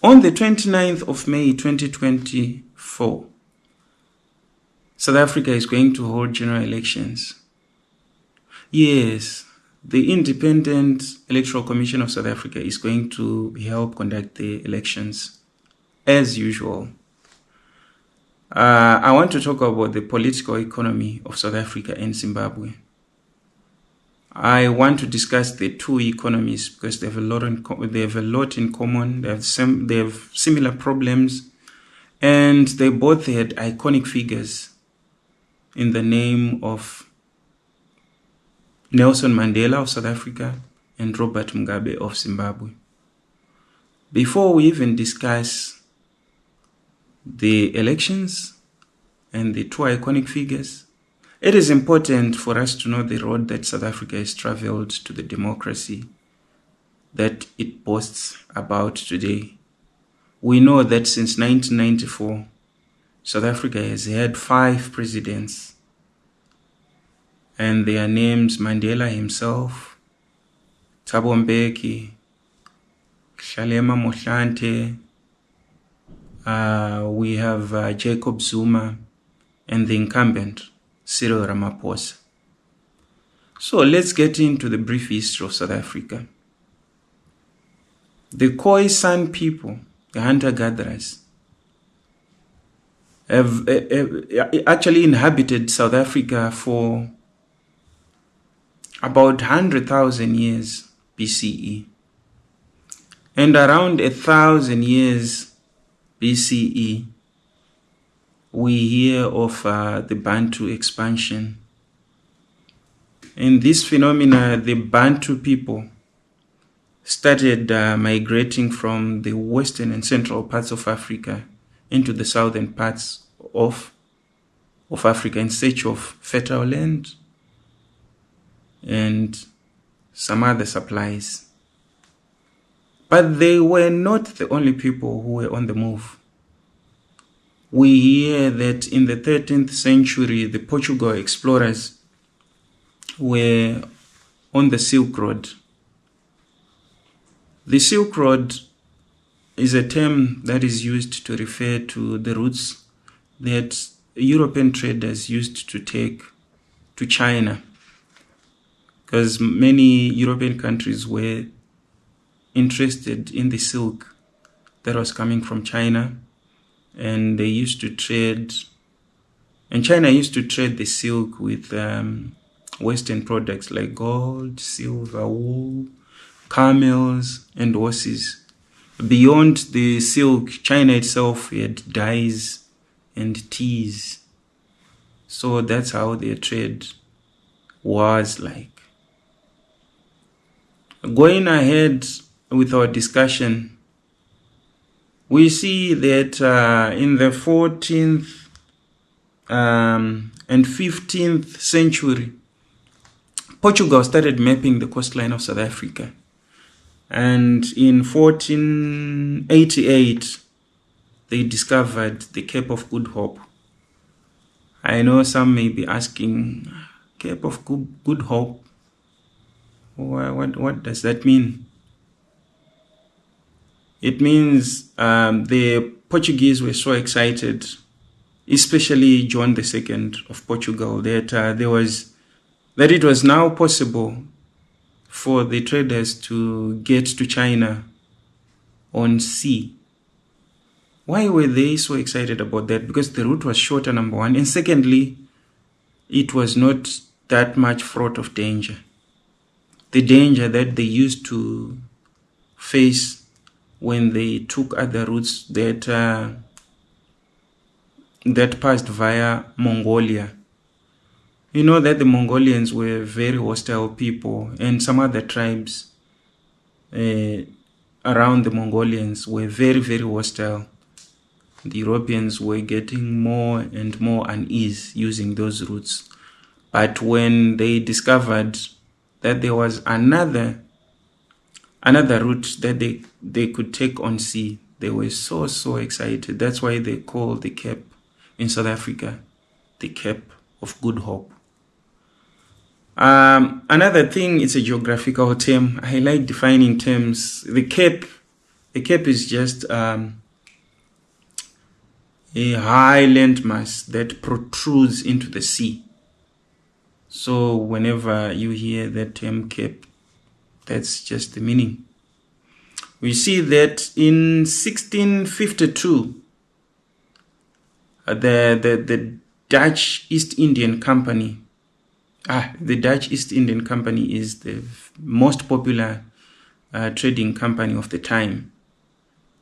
On the 29th of May 2024, South Africa is going to hold general elections. Yes, the Independent Electoral Commission of South Africa is going to help conduct the elections as usual. I want to talk about the political economy of South Africa and Zimbabwe. I want to discuss the two economies because they have a lot in common. They have similar problems, and they both had iconic figures in the name of Nelson Mandela of South Africa and Robert Mugabe of Zimbabwe. Before we even discuss the elections and the two iconic figures, it is important for us to know the road that South Africa has traveled to the democracy that it boasts about today. We know that since 1994, South Africa has had 5 presidents, and their names: Mandela himself, Thabo Mbeki, Kgalema Motlanthe, we have Jacob Zuma, and the incumbent, Cyril Ramaphosa. So let's get into the brief history of South Africa. The Khoisan people, the hunter-gatherers, have actually inhabited South Africa for about 100,000 years BCE. And around 1,000 years BCE, we hear of the Bantu expansion. In this phenomena, the Bantu people started migrating from the western and central parts of Africa into the southern parts of Africa in search of fertile land and some other supplies. But they were not the only people who were on the move. We hear that in the 13th century, the Portugal explorers were on the Silk Road. The Silk Road is a term that is used to refer to the routes that European traders used to take to China, because many European countries were interested in the silk that was coming from China. And they used to trade, and China used to trade the silk with Western products like gold, silver, wool, camels, and horses. Beyond the silk, China itself had dyes and teas. So that's how their trade was like. Going ahead with our discussion, we see that in the 14th and 15th century, Portugal started mapping the coastline of South Africa. And in 1488, they discovered the Cape of Good Hope. I know some may be asking, Cape of Good Hope? What does that mean? It means the Portuguese were so excited, especially John II of Portugal, that it was now possible for the traders to get to China on sea. Why were they so excited about that? Because the route was shorter, number one, and secondly, it was not that much fraught of danger. The danger that they used to face when they took other routes that passed via Mongolia. You know that the Mongolians were very hostile people, and some other tribes around the Mongolians were very, very hostile. The Europeans were getting more and more unease using those routes. But when they discovered that there was another route that they could take on sea, they were so excited. That's why they call the Cape in South Africa the Cape of Good Hope. Another thing, it's a geographical term. I like defining terms. The Cape A cape is just a high landmass that protrudes into the sea. So whenever you hear that term cape, that's just the meaning. We see that in 1652, the Dutch East Indian Company, the Dutch East Indian Company is the most popular trading company of the time,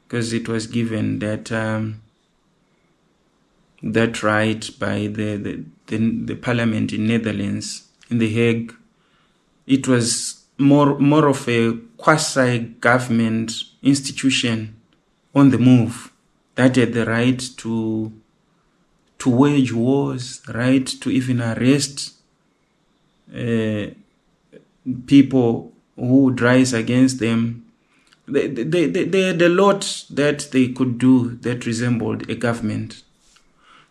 because it was given that that right by the parliament in Netherlands, in The Hague. It was more of a quasi-government institution on the move that had the right to wage wars, right to even arrest people who would rise against them. They had a lot that they could do that resembled a government.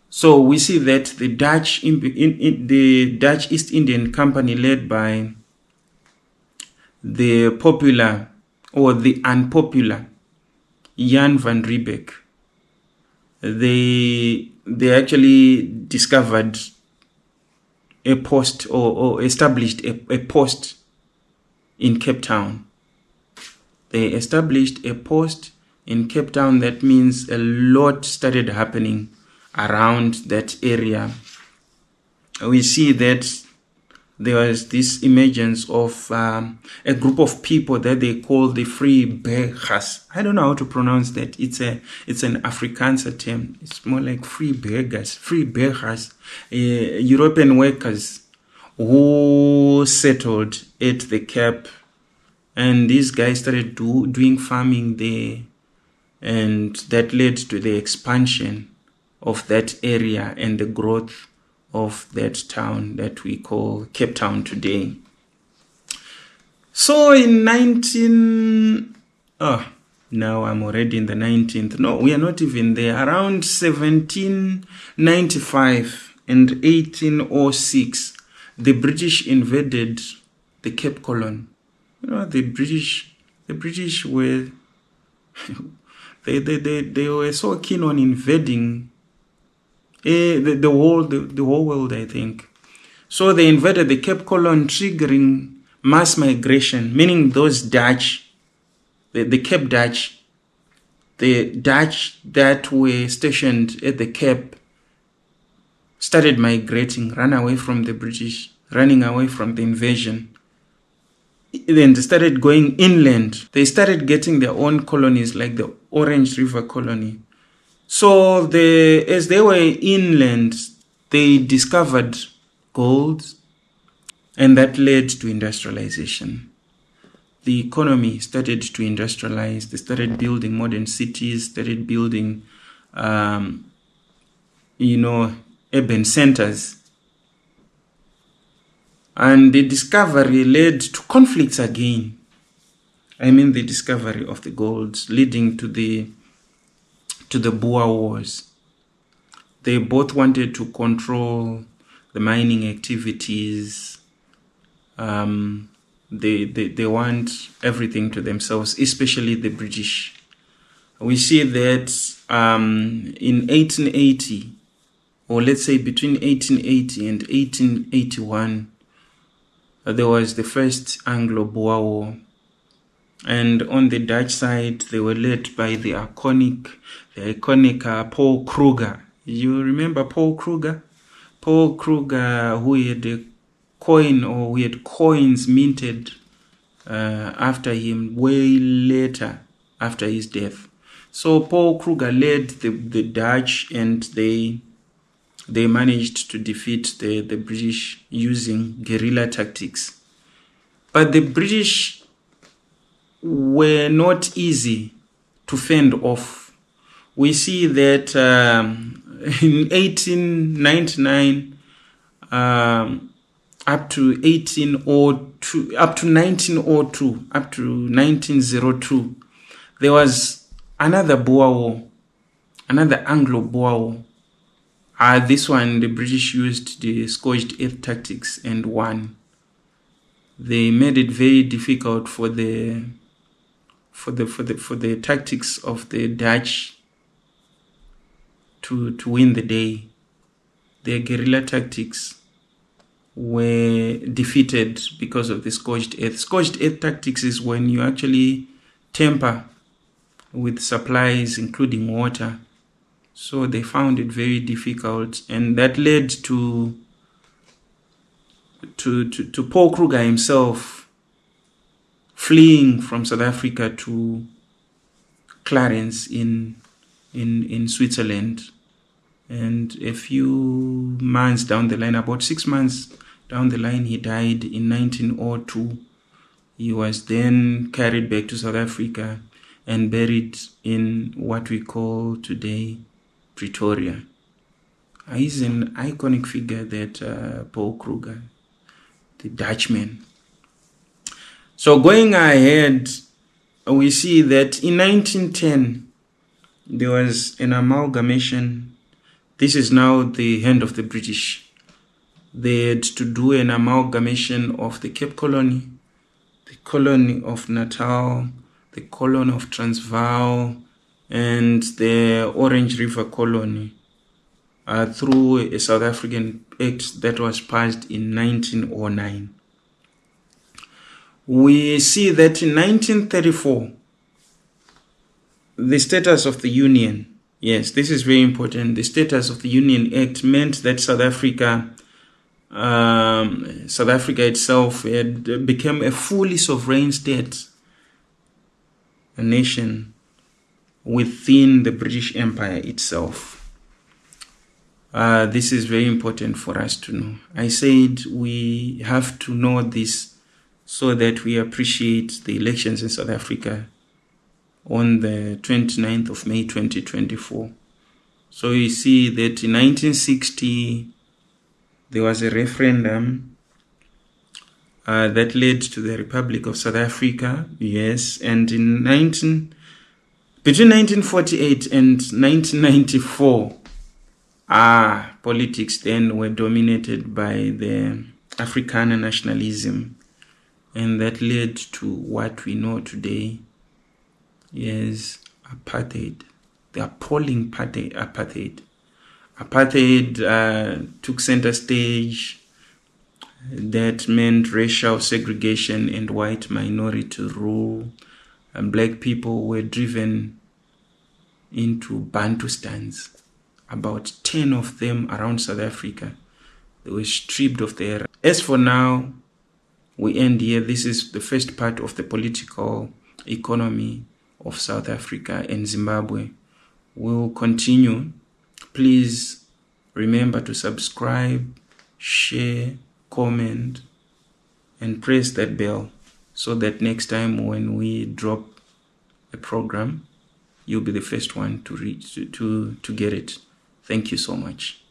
So we see that the Dutch East Indian Company, led by the popular or the unpopular Jan van Riebeeck, they actually discovered a post or established a post in Cape Town. They established a post in Cape Town. That means a lot started happening around that area. We see that there was this emergence of a group of people that they call the Vryburgers. I don't know how to pronounce that. It's an Afrikaans term. It's more like Vryburgers, European workers who settled at the Cape, and these guys started doing farming there, and that led to the expansion of that area and the growth of that town that we call Cape Town today. So in now I'm already in the 19th. No, we are not even there. Around 1795 and 1806, the British invaded the Cape Colony. You know, the British were they were so keen on invading the whole world, I think. So they invaded the Cape Colony, triggering mass migration, meaning those Dutch, the Cape Dutch, the Dutch that were stationed at the Cape started migrating, ran away from the British, running away from the invasion. Then they started going inland. They started getting their own colonies, like the Orange River Colony. So as they were inland, they discovered gold, and that led to industrialization. The economy started to industrialize. They started building modern cities, started building, urban centers. And the discovery led to conflicts again. I mean, the discovery of the gold, leading to the Boer Wars. They both wanted to control the mining activities. They want everything to themselves, especially the British. We see that in 1880, or let's say between 1880 and 1881, there was the first Anglo-Boer War. And on the Dutch side, they were led by the iconic Paul Kruger. You remember Paul Kruger? Paul Kruger, who had a coin, or who had coins minted after him way later, after his death. So Paul Kruger led the Dutch, and they managed to defeat the British using guerrilla tactics. But the British were not easy to fend off. We see that in 1899 up to 1902, up to 1902, there was another Boer War, another Anglo-Boer War. This one, the British used the scorched earth tactics and won. They made it very difficult for the for the tactics of the Dutch to win the day. Their guerrilla tactics were defeated because of the scorched earth. Scorched earth tactics is when you actually tamper with supplies, including water. So they found it very difficult, and that led to Paul Kruger himself fleeing from South Africa to Clarence in Switzerland. And a few months down the line, about 6 months down the line, he died in 1902. He was then carried back to South Africa and buried in what we call today Pretoria. He's an iconic figure, that Paul Kruger, the Dutchman. So going ahead, we see that in 1910, there was an amalgamation. This is now the hand of the British. They had to do an amalgamation of the Cape Colony, the colony of Natal, the colony of Transvaal, and the Orange River colony through a South African Act that was passed in 1909. We see that in 1934, the Status of the Union, yes, this is very important. The Status of the Union Act meant that South Africa itself had become a fully sovereign state, a nation within the British Empire itself. This is very important for us to know. I said we have to know this so that we appreciate the elections in South Africa on the 29th of May 2024. So you see that in 1960, there was a referendum that led to the Republic of South Africa, yes, and between 1948 and 1994, politics then were dominated by the Afrikaner nationalism, and that led to what we know today is apartheid, the appalling apartheid. Apartheid took center stage. That meant racial segregation and white minority rule, and black people were driven into Bantustans. About 10 of them around South Africa. They were stripped of their rights. As for now, we end here. This is the first part of the political economy of South Africa and Zimbabwe. We'll continue. Please remember to subscribe, share, comment, and press that bell so that next time when we drop a program, you'll be the first one to get it. Thank you so much.